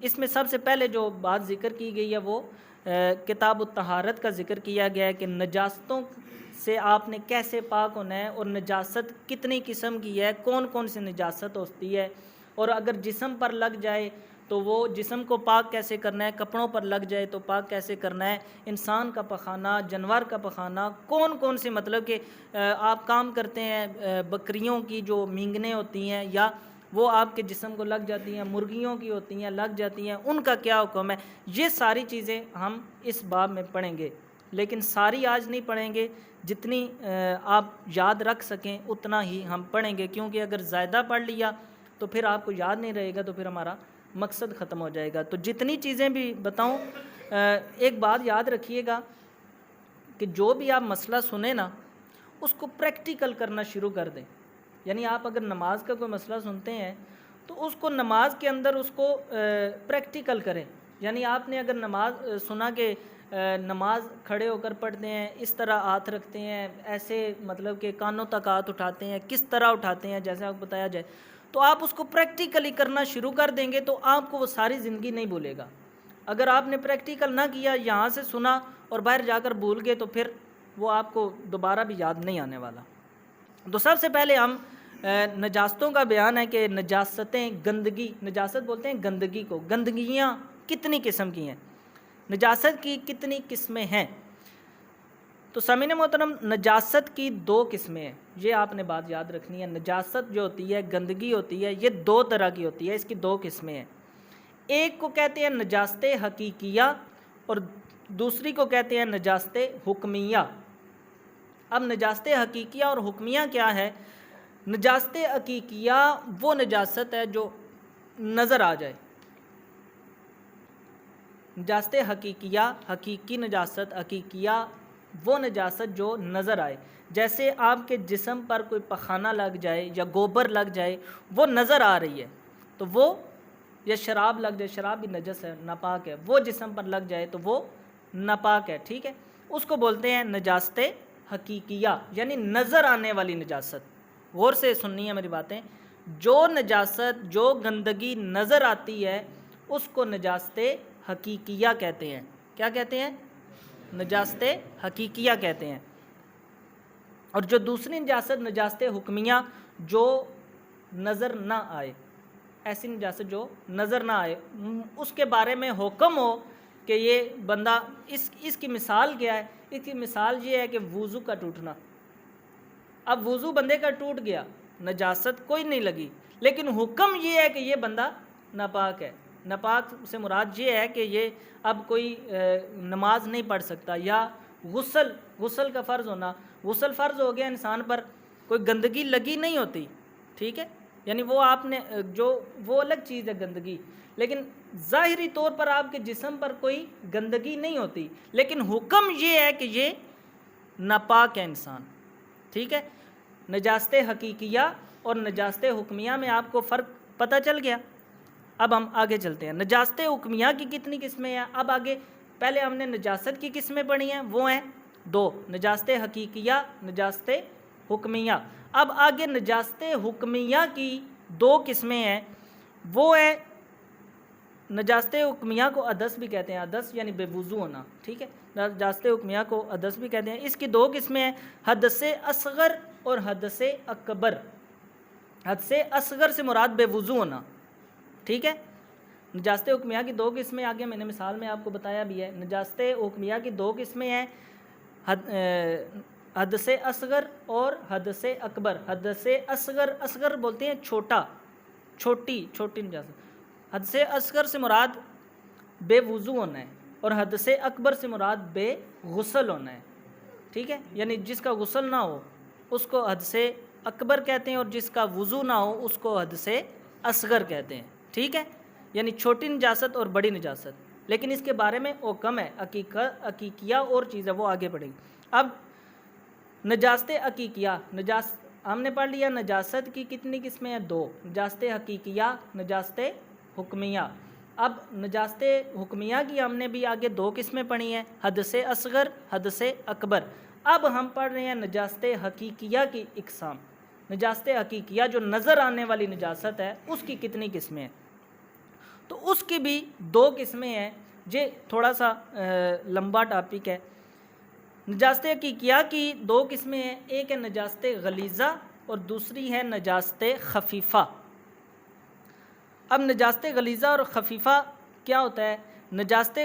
اس میں سب سے پہلے جو بات ذکر کی گئی ہے وہ کتاب الطہارت کا ذکر کیا گیا ہے کہ نجاستوں سے آپ نے کیسے پاک ہونا ہے، اور نجاست کتنی قسم کی ہے، کون کون سی نجاست ہوتی ہے، اور اگر جسم پر لگ جائے تو وہ جسم کو پاک کیسے کرنا ہے، کپڑوں پر لگ جائے تو پاک کیسے کرنا ہے، انسان کا پخانہ، جانور کا پخانہ، کون کون سے مطلب کہ آپ کام کرتے ہیں، بکریوں کی جو مینگنیں ہوتی ہیں یا وہ آپ کے جسم کو لگ جاتی ہیں، مرغیوں کی ہوتی ہیں لگ جاتی ہیں، ان کا کیا حکم ہے، یہ ساری چیزیں ہم اس باب میں پڑھیں گے، لیکن ساری آج نہیں پڑھیں گے، جتنی آپ یاد رکھ سکیں اتنا ہی ہم پڑھیں گے، کیونکہ اگر زیادہ پڑھ لیا تو پھر آپ کو یاد نہیں رہے گا، تو پھر ہمارا مقصد ختم ہو جائے گا۔ تو جتنی چیزیں بھی بتاؤں، ایک بات یاد رکھیے گا کہ جو بھی آپ مسئلہ سنیں نا اس کو پریکٹیکل کرنا شروع کر دیں۔ یعنی آپ اگر نماز کا کوئی مسئلہ سنتے ہیں تو اس کو نماز کے اندر اس کو پریکٹیکل کریں۔ یعنی آپ نے اگر نماز سنا کہ نماز کھڑے ہو کر پڑھتے ہیں، اس طرح ہاتھ رکھتے ہیں، ایسے مطلب کہ کانوں تک ہاتھ اٹھاتے ہیں، کس طرح اٹھاتے ہیں جیسے آپ کو بتایا جائے، تو آپ اس کو پریکٹیکلی کرنا شروع کر دیں گے تو آپ کو وہ ساری زندگی نہیں بھولے گا۔ اگر آپ نے پریکٹیکل نہ کیا، یہاں سے سنا اور باہر جا کر بھول گئے، تو پھر وہ آپ کو دوبارہ بھی یاد نہیں آنے والا۔ تو سب سے پہلے ہم نجاستوں کا بیان ہے کہ نجاستیں، گندگی، نجاست بولتے ہیں گندگی کو، گندگیاں کتنی قسم کی ہیں، نجاست کی کتنی قسمیں ہیں۔ تو سامعین محترم، نجاست کی دو قسمیں ہیں، یہ آپ نے بات یاد رکھنی ہے۔ نجاست جو ہوتی ہے، گندگی ہوتی ہے، یہ دو طرح کی ہوتی ہے، اس کی دو قسمیں ہیں۔ ایک کو کہتے ہیں نجاست حقیقیہ اور دوسری کو کہتے ہیں نجاست حکمیہ۔ اب نجاست حقیقیہ اور حکمیہ کیا ہے؟ نجاست حقیقیہ وہ نجاست ہے جو نظر آ جائے، نجاست حقیقیہ، حقیقی نجاست، حقیقیہ وہ نجاست جو نظر آئے، جیسے آپ کے جسم پر کوئی پخانہ لگ جائے یا گوبر لگ جائے، وہ نظر آ رہی ہے تو وہ، یا شراب لگ جائے، شراب بھی نجس ہے، ناپاک ہے، وہ جسم پر لگ جائے تو وہ ناپاک ہے، ٹھیک ہے، اس کو بولتے ہیں نجاست حقیقیہ، یعنی نظر آنے والی نجاست۔ غور سے سننی ہے میری باتیں، جو نجاست، جو گندگی نظر آتی ہے اس کو نجاست حقیقیہ کہتے ہیں۔ کیا کہتے ہیں؟ نجاست حقیقیہ کہتے ہیں۔ اور جو دوسری نجاست، نجاست حکمیہ، جو نظر نہ آئے، ایسی نجاست جو نظر نہ آئے، اس کے بارے میں حکم ہو کہ یہ بندہ، اس کی مثال کیا ہے؟ اس کی مثال یہ ہے کہ وضو کا ٹوٹنا۔ اب وضو بندے کا ٹوٹ گیا، نجاست کوئی نہیں لگی، لیکن حکم یہ ہے کہ یہ بندہ ناپاک ہے۔ ناپاک سے مراد یہ ہے کہ یہ اب کوئی نماز نہیں پڑھ سکتا، یا غسل کا فرض ہونا، غسل فرض ہو گیا انسان پر، کوئی گندگی لگی نہیں ہوتی، ٹھیک ہے، یعنی وہ آپ نے وہ الگ چیز ہے گندگی، لیکن ظاہری طور پر آپ کے جسم پر کوئی گندگی نہیں ہوتی، لیکن حکم یہ ہے کہ یہ ناپاک ہے انسان، ٹھیک ہے۔ نجاست حقیقیہ اور نجاست حکمیہ میں آپ کو فرق پتہ چل گیا۔ اب ہم آگے چلتے ہیں، نجاست حکمیہ کی کتنی قسمیں ہیں۔ اب آگے، پہلے ہم نے نجاست کی قسمیں پڑھی ہیں، وہ ہیں دو، نجاست حقیقیہ، نجاست حکمیہ۔ اب آگے نجاست حکمیہ کی دو قسمیں ہیں، وہ ہے نجاست حکمیہ کو حدث بھی کہتے ہیں، حدث یعنی بے وضو ہونا، ٹھیک ہے، نجاست حکمیہ کو حدث بھی کہتے ہیں۔ اس کی دو قسمیں ہیں، حدث اصغر اور حدث اکبر۔ حدث اصغر سے مراد بے وضو ہونا، ٹھیک ہے۔ نجاست حکمیہ کی دو قسمیں، آگے میں نے مثال میں آپ کو بتایا بھی ہے۔ نجاست حکمیہ کی دو قسمیں ہیں، حدث اصغر اور حدث اکبر۔ حدث اصغر، اصغر بولتے ہیں چھوٹا، چھوٹی نجاست۔ حدث اصغر سے مراد بے وضو ہونا ہے، اور حدث اکبر سے مراد بے غسل ہونا ہے، ٹھیک ہے، یعنی جس کا غسل نہ ہو اس کو حدث اکبر کہتے ہیں، اور جس کا وضو نہ ہو اس کو حدث اصغر کہتے ہیں، ٹھیک ہے، یعنی چھوٹی نجاست اور بڑی نجاست، لیکن اس کے بارے میں حکم ہے، حقیقیہ اور چیز ہے، وہ آگے پڑھیں گے۔ اب نجاست حقیقیہ، ہم نے پڑھ لیا نجاست کی کتنی قسمیں ہیں؟ دو، نجاست حقیقیہ، نجاست حکمیہ۔ اب نجاست حکمیہ کی ہم نے بھی آگے دو قسمیں پڑھی ہیں، حدث اصغر، حدث اکبر۔ اب ہم پڑھ رہے ہیں نجاست حقیقیہ کی اقسام۔ نجاست حقیقیہ جو نظر آنے والی نجاست ہے، اس کی کتنی قسمیں ہیں؟ تو اس کی بھی دو قسمیں ہیں. یہ تھوڑا سا لمبا ٹاپک ہے. نجاست حقیقیہ کی دو قسمیں ہیں, ایک ہے نجاست غلیظہ اور دوسری ہے نجاست خفیفہ. اب نجاست غلیظہ اور خفیفہ کیا ہوتا ہے؟ نجاست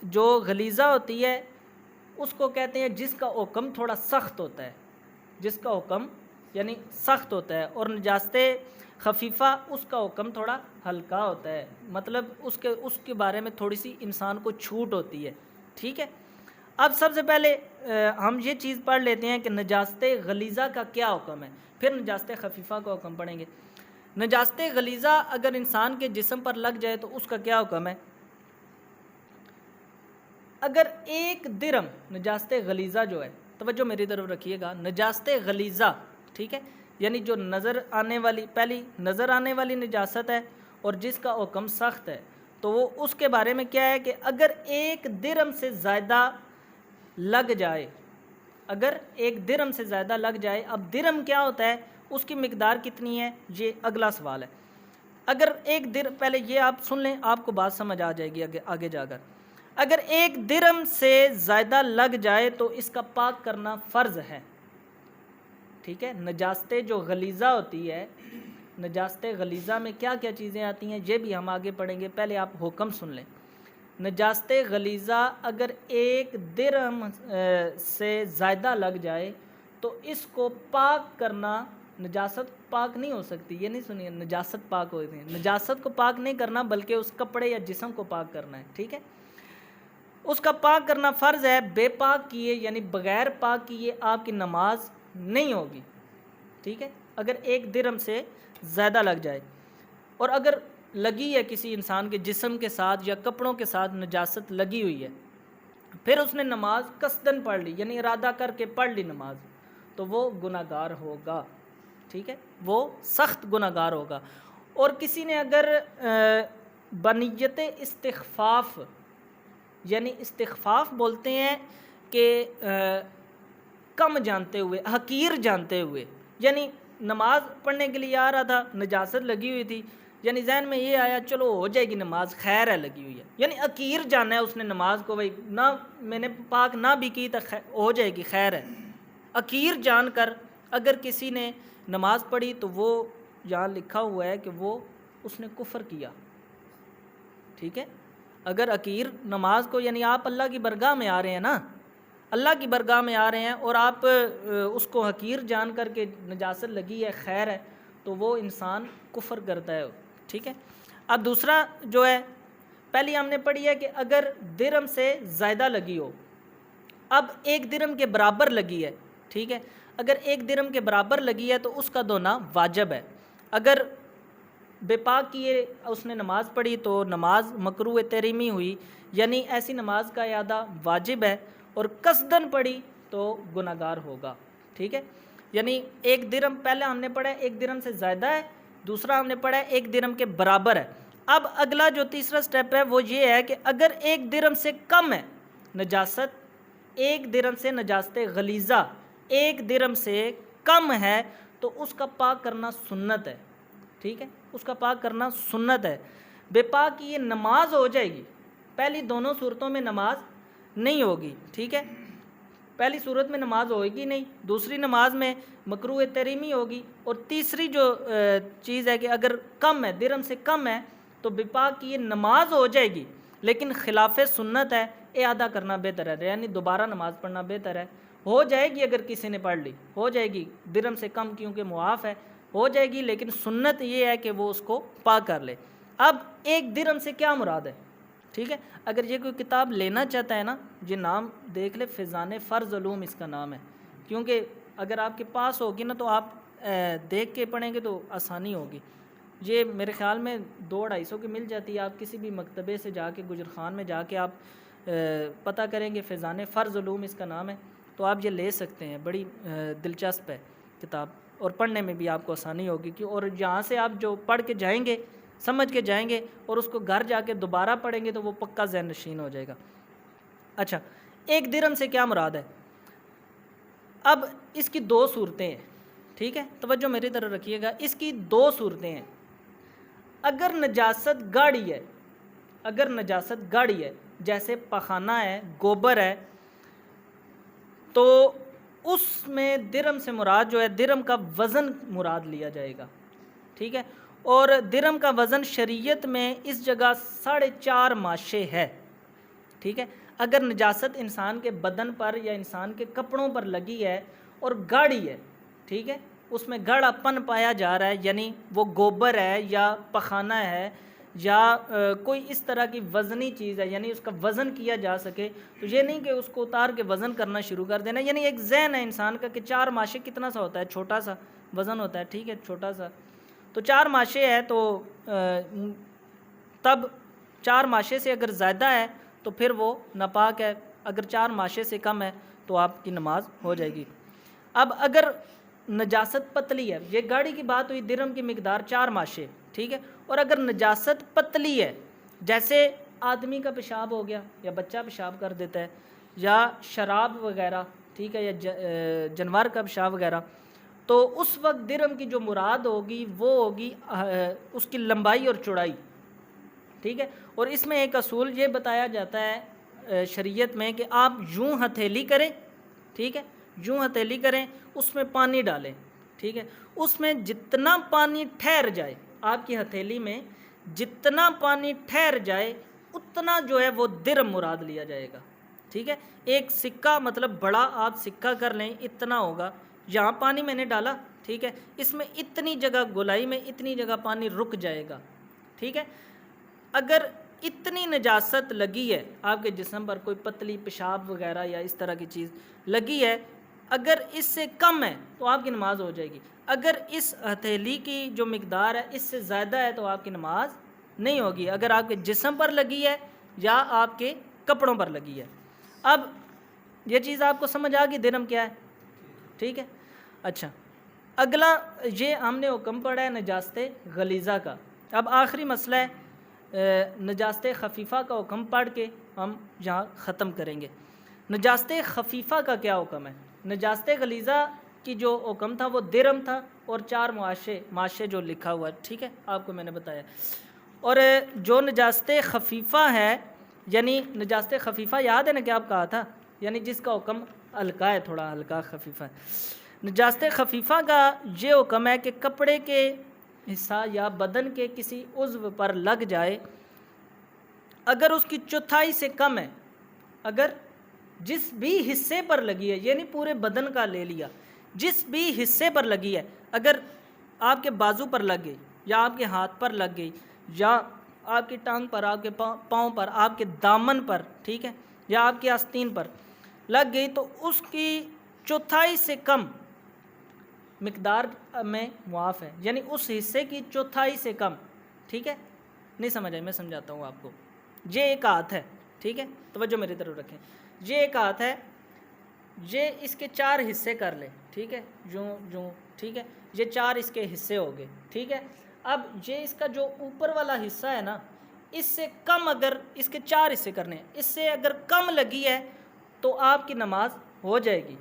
جو غلیظہ ہوتی ہے اس کو کہتے ہیں جس کا حکم تھوڑا سخت ہوتا ہے, جس کا حکم یعنی سخت ہوتا ہے, اور نجاست خفیفہ اس کا حکم تھوڑا ہلکا ہوتا ہے, مطلب اس کے بارے میں تھوڑی سی انسان کو چھوٹ ہوتی ہے. ٹھیک ہے. اب سب سے پہلے ہم یہ چیز پڑھ لیتے ہیں کہ نجاست غلیظہ کا کیا حکم ہے, پھر نجاست خفیفہ کا حکم پڑھیں گے. نجاست غلیظہ اگر انسان کے جسم پر لگ جائے تو اس کا کیا حکم ہے؟ اگر ایک درم نجاست غلیظہ جو ہے, توجہ میری طرف رکھیے گا, نجاست غلیظہ, ٹھیک ہے, یعنی جو پہلی نظر آنے والی نجاست ہے اور جس کا حکم سخت ہے, تو وہ اس کے بارے میں کیا ہے کہ اگر ایک درم سے زیادہ لگ جائے, اگر ایک درم سے زیادہ لگ جائے, اب درم کیا ہوتا ہے, اس کی مقدار کتنی ہے, یہ اگلا سوال ہے. اگر ایک درم, پہلے یہ آپ سن لیں, آپ کو بات سمجھ آ جائے گی آگے جا کر. اگر ایک درم سے زیادہ لگ جائے تو اس کا پاک کرنا فرض ہے. ٹھیک ہے. نجاست جو غلیظہ ہوتی ہے, نجاست غلیظہ میں کیا کیا چیزیں آتی ہیں یہ بھی ہم آگے پڑھیں گے, پہلے آپ حکم سن لیں. نجاست غلیظہ اگر ایک درم سے زیادہ لگ جائے تو اس کو پاک کرنا, نجاست پاک نہیں ہو سکتی, یہ نہیں سنیے نجاست پاک ہوتی ہے, نجاست کو پاک نہیں کرنا بلکہ اس کپڑے یا جسم کو پاک کرنا ہے. ٹھیک ہے. اس کا پاک کرنا فرض ہے, بے پاک کیے یعنی بغیر پاک کیے آپ کی نماز نہیں ہوگی. ٹھیک ہے. اگر ایک درم سے زیادہ لگ جائے, اور اگر لگی ہے کسی انسان کے جسم کے ساتھ یا کپڑوں کے ساتھ نجاست لگی ہوئی ہے, پھر اس نے نماز قصدن پڑھ لی یعنی ارادہ کر کے پڑھ لی نماز, تو وہ گناہگار ہوگا. ٹھیک ہے. وہ سخت گناہگار ہوگا. اور کسی نے اگر بنیت استخفاف, یعنی استخفاف بولتے ہیں کہ کم جانتے ہوئے, حقیر جانتے ہوئے, یعنی نماز پڑھنے کے لیے آ رہا تھا, نجاست لگی ہوئی تھی, یعنی ذہن میں یہ آیا چلو ہو جائے گی نماز, خیر ہے لگی ہوئی ہے, یعنی حقیر جانا ہے اس نے نماز کو, بھائی نہ میں نے پاک نہ بھی کی تو ہو جائے گی, خیر ہے. حقیر جان کر اگر کسی نے نماز پڑھی تو وہ یہاں لکھا ہوا ہے کہ وہ اس نے کفر کیا. ٹھیک ہے. اگر حقیر نماز کو, یعنی آپ اللہ کی برگاہ میں آ رہے ہیں نا, اللہ کی برگاہ میں آ رہے ہیں اور آپ اس کو حقیر جان کر کے نجاست لگی ہے, خیر ہے, تو وہ انسان کفر کرتا ہے. ٹھیک ہے. اب دوسرا جو ہے, پہلی ہم نے پڑھی ہے کہ اگر درم سے زیادہ لگی ہو, اب ایک درم کے برابر لگی ہے. ٹھیک ہے. اگر ایک درم کے برابر لگی ہے تو اس کا دھونا واجب ہے. اگر بے پاک کیے اس نے نماز پڑھی تو نماز مکروہ تحریمی ہوئی, یعنی ایسی نماز کا اعادہ واجب ہے, اور قصدن پڑھی تو گناہگار ہوگا. ٹھیک ہے. یعنی ایک درم, پہلے ہم نے پڑھا ہے ایک درم سے زیادہ ہے, دوسرا ہم نے پڑھا ہے ایک درم کے برابر ہے. اب اگلا جو تیسرا سٹیپ ہے وہ یہ ہے کہ اگر ایک درم سے کم ہے نجاست, ایک درم سے نجاست غلیظہ ایک درم سے کم ہے تو اس کا پاک کرنا سنت ہے. ٹھیک ہے. اس کا پاک کرنا سنت ہے. بے پاک کی یہ نماز ہو جائے گی, پہلی دونوں صورتوں میں نماز نہیں ہوگی. ٹھیک ہے. پہلی صورت میں نماز ہوگی نہیں, دوسری نماز میں مکروہ تحریمی ہوگی, اور تیسری جو چیز ہے کہ اگر کم ہے, درم سے کم ہے, تو بے پاک کی یہ نماز ہو جائے گی لیکن خلاف سنت ہے, اعادہ کرنا بہتر ہے, یعنی دوبارہ نماز پڑھنا بہتر ہے. ہو جائے گی اگر کسی نے پڑھ لی, ہو جائے گی, درم سے کم کیونکہ معاف ہے, ہو جائے گی, لیکن سنت یہ ہے کہ وہ اس کو پاک کر لے. اب ایک درم سے کیا مراد ہے؟ ٹھیک ہے. اگر یہ کوئی کتاب لینا چاہتا ہے نا, یہ نام دیکھ لے, فیضان فرض علوم اس کا نام ہے, کیونکہ اگر آپ کے پاس ہوگی نا تو آپ دیکھ کے پڑھیں گے تو آسانی ہوگی. یہ میرے خیال میں 200-250 کی مل جاتی ہے. آپ کسی بھی مکتبے سے جا کے, گجر خان میں جا کے آپ پتہ کریں گے, فیضان فرض علوم اس کا نام ہے, تو آپ یہ لے سکتے ہیں. بڑی دلچسپ ہے کتاب, اور پڑھنے میں بھی آپ کو آسانی ہوگی, اور یہاں سے آپ جو پڑھ کے جائیں گے, سمجھ کے جائیں گے, اور اس کو گھر جا کے دوبارہ پڑھیں گے تو وہ پکا ذہن نشین ہو جائے گا. اچھا, ایک درم سے کیا مراد ہے؟ اب اس کی 2 صورتیں ہیں. ٹھیک ہے. توجہ میری طرف رکھیے گا. اس کی 2 صورتیں ہیں. اگر نجاست گاڑی ہے, اگر نجاست گاڑی ہے جیسے پخانہ ہے، گوبر ہے، تو اس میں درم سے مراد جو ہے درم کا وزن مراد لیا جائے گا، ٹھیک ہے. اور درم کا وزن شریعت میں اس جگہ 4.5 ماشے ہے، ٹھیک ہے. اگر نجاست انسان کے بدن پر یا انسان کے کپڑوں پر لگی ہے اور گاڑی ہے، ٹھیک ہے، اس میں گاڑا پن پایا جا رہا ہے، یعنی وہ گوبر ہے یا پخانہ ہے یا کوئی اس طرح کی وزنی چیز ہے، یعنی اس کا وزن کیا جا سکے، تو یہ نہیں کہ اس کو اتار کے وزن کرنا شروع کر دینا. یعنی ایک ذہن ہے انسان کا کہ 4 ماشے کتنا سا ہوتا ہے، چھوٹا سا وزن ہوتا ہے، ٹھیک ہے، چھوٹا سا. تو 4 ماشے ہے تو تب 4 ماشے سے اگر زیادہ ہے تو پھر وہ ناپاک ہے، اگر 4 ماشے سے کم ہے تو آپ کی نماز ہو جائے گی. اب اگر نجاست پتلی ہے، یہ گاڑی کی بات ہوئی، درم کی مقدار 4 ماشے، ٹھیک ہے. اور اگر نجاست پتلی ہے، جیسے آدمی کا پیشاب ہو گیا یا بچہ پیشاب کر دیتا ہے یا شراب وغیرہ، ٹھیک ہے، یا جانور کا پیشاب وغیرہ، تو اس وقت درم کی جو مراد ہوگی وہ ہوگی اس کی لمبائی اور چوڑائی، ٹھیک ہے. اور اس میں ایک اصول یہ بتایا جاتا ہے شریعت میں کہ آپ یوں ہتھیلی کریں، ٹھیک ہے، یوں ہتھیلی کریں، اس میں پانی ڈالیں، ٹھیک ہے، اس میں جتنا پانی ٹھہر جائے، آپ کی ہتھیلی میں جتنا پانی ٹھہر جائے اتنا جو ہے وہ درم مراد لیا جائے گا، ٹھیک ہے. ایک سکہ مطلب بڑا آپ سکہ کر لیں، اتنا ہوگا، یہاں پانی میں نے ڈالا، ٹھیک ہے، اس میں اتنی جگہ گولائی میں اتنی جگہ پانی رک جائے گا، ٹھیک ہے. اگر اتنی نجاست لگی ہے آپ کے جسم پر، کوئی پتلی پیشاب وغیرہ یا اس طرح کی چیز لگی ہے، اگر اس سے کم ہے تو آپ کی نماز ہو جائے گی. اگر اس ہتھیلی کی جو مقدار ہے اس سے زیادہ ہے تو آپ کی نماز نہیں ہوگی، اگر آپ کے جسم پر لگی ہے یا آپ کے کپڑوں پر لگی ہے. اب یہ چیز آپ کو سمجھ آ گئی درم کیا ہے، ٹھیک ہے. اچھا، اگلا یہ ہم نے حکم پڑھا ہے نجاست غلیظہ کا. اب آخری مسئلہ ہے نجاست خفیفہ کا حکم پڑھ کے ہم یہاں ختم کریں گے. نجاست خفیفہ کا کیا حکم ہے؟ نجاست غلیظہ کی جو حکم تھا وہ درم تھا اور 4 ماشے جو لکھا ہوا ہے، ٹھیک ہے، آپ کو میں نے بتایا. اور جو نجاست خفیفہ ہے، یعنی نجاست خفیفہ یاد ہے نا کہ آپ کہا تھا، یعنی جس کا حکم ہلکا ہے، تھوڑا ہلکا خفیفہ ہے. نجاست خفیفہ کا یہ حکم ہے کہ کپڑے کے حصہ یا بدن کے کسی عضو پر لگ جائے، اگر اس کی چوتھائی سے کم ہے، اگر جس بھی حصے پر لگی ہے، یعنی پورے بدن کا لے لیا، جس بھی حصے پر لگی ہے، اگر آپ کے بازو پر لگ گئی یا آپ کے ہاتھ پر لگ گئی یا آپ کی ٹانگ پر، آپ کے پاؤں پر، آپ کے دامن پر، ٹھیک ہے، یا آپ کی آستین پر لگ گئی، تو اس کی چوتھائی سے کم مقدار میں معاف ہے، یعنی اس حصے کی چوتھائی سے کم، ٹھیک ہے. نہیں سمجھ آئی، میں سمجھاتا ہوں آپ کو. یہ ایک ہاتھ ہے، ٹھیک ہے، توجہ میری طرف رکھیں. یہ ایک ہاتھ ہے، یہ اس کے 4 حصے کر لیں، ٹھیک ہے، یوں، ٹھیک ہے، یہ 4 اس کے حصے ہو گئے، ٹھیک ہے. اب یہ اس کا جو اوپر والا حصہ ہے نا، اس سے کم، اگر اس کے 4 حصے کرنے ہیں، اس سے اگر کم لگی ہے تو آپ کی نماز ہو جائے گی.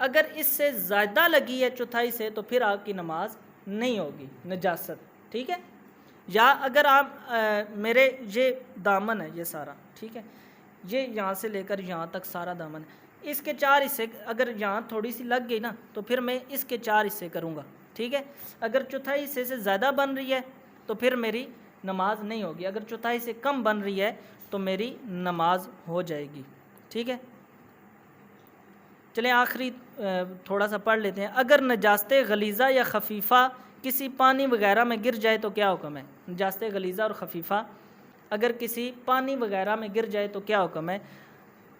اگر اس سے زیادہ لگی ہے چوتھائی سے تو پھر آپ کی نماز نہیں ہوگی، نجاست، ٹھیک ہے. یا اگر آپ میرے یہ دامن ہے، یہ سارا، ٹھیک ہے، یہ یہاں سے لے کر یہاں تک سارا دامن ہے، اس کے 4 حصے، اگر یہاں تھوڑی سی لگ گئی نا تو پھر میں اس کے 4 حصے کروں گا، ٹھیک ہے. اگر چوتھائی حصے سے زیادہ بن رہی ہے تو پھر میری نماز نہیں ہوگی، اگر چوتھائی سے کم بن رہی ہے تو میری نماز ہو جائے گی، ٹھیک ہے. چلیں آخری تھوڑا سا پڑھ لیتے ہیں. اگر نجاست غلیظہ یا خفیفہ کسی پانی وغیرہ میں گر جائے تو کیا حکم ہے؟ نجاست غلیظہ اور خفیفہ اگر کسی پانی وغیرہ میں گر جائے تو کیا حکم ہے؟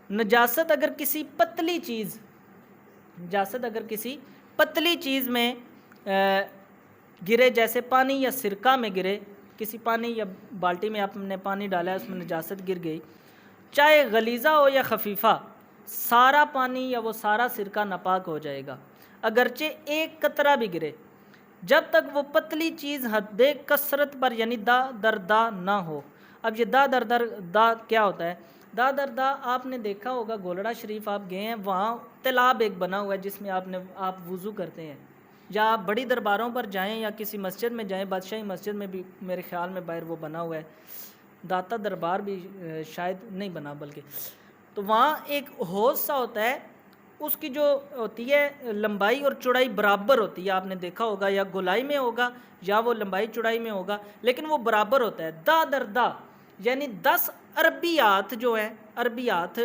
نجاست اگر کسی پتلی چیز میں گرے، جیسے پانی یا سرکہ میں گرے، کسی پانی یا بالٹی میں آپ نے پانی ڈالا ہے، اس میں نجاست گر گئی، چاہے غلیظہ ہو یا خفیفہ، سارا پانی یا وہ سارا سرکہ ناپاک ہو جائے گا، اگرچہ ایک قطرہ بھی گرے، جب تک وہ پتلی چیز حد کثرت پر یعنی دا در دا نہ ہو. اب یہ دا در دا کیا ہوتا ہے؟ دا در دا آپ نے دیکھا ہوگا، گولڑا شریف آپ گئے ہیں، وہاں تالاب ایک بنا ہوا ہے جس میں آپ وضو کرتے ہیں، یا آپ بڑی درباروں پر جائیں یا کسی مسجد میں جائیں، بادشاہی مسجد میں بھی میرے خیال میں باہر وہ بنا ہوا ہے، داتا دربار بھی شاید نہیں بنا بلکہ، تو وہاں ایک حوض سا ہوتا ہے، اس کی جو ہوتی ہے لمبائی اور چوڑائی برابر ہوتی ہے، آپ نے دیکھا ہوگا یا گولائی میں ہوگا یا وہ لمبائی چوڑائی میں ہوگا، لیکن وہ برابر ہوتا ہے، دا در دا، یعنی 10 عربی ہاتھ جو ہیں، عربی ہاتھ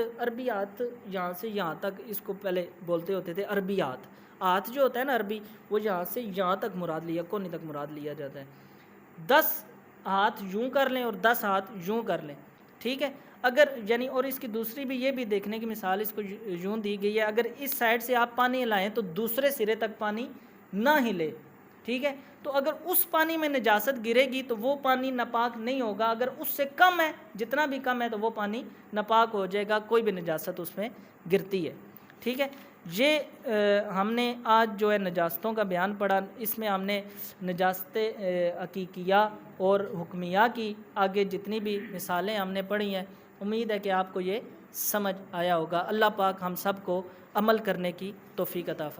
یہاں سے یہاں تک اس کو پہلے بولتے ہوتے تھے عربی ہاتھ جو ہوتا ہے نا عربی، وہ یہاں سے یہاں تک مراد لیا، کونی تک مراد لیا جاتا ہے، 10 ہاتھ یوں کر لیں اور 10 ہاتھ یوں کر لیں، ٹھیک ہے، اگر یعنی اور اس کی دوسری بھی یہ بھی دیکھنے کی مثال اس کو یوں دی گئی ہے، اگر اس سائڈ سے آپ پانی ہلائیں تو دوسرے سرے تک پانی نہ ہلے، ٹھیک ہے، تو اگر اس پانی میں نجاست گرے گی تو وہ پانی ناپاک نہیں ہوگا، اگر اس سے کم ہے، جتنا بھی کم ہے تو وہ پانی ناپاک ہو جائے گا، کوئی بھی نجاست اس میں گرتی ہے، ٹھیک ہے۔ یہ ہم نے آج جو ہے نجاستوں کا بیان پڑھا، اس میں ہم نے نجاست حقیقیہ اور حکمیہ کی آگے جتنی بھی مثالیں ہم نے پڑھی ہیں، امید ہے کہ آپ کو یہ سمجھ آیا ہوگا۔ اللہ پاک ہم سب کو عمل کرنے کی توفیق عطا فرمائے۔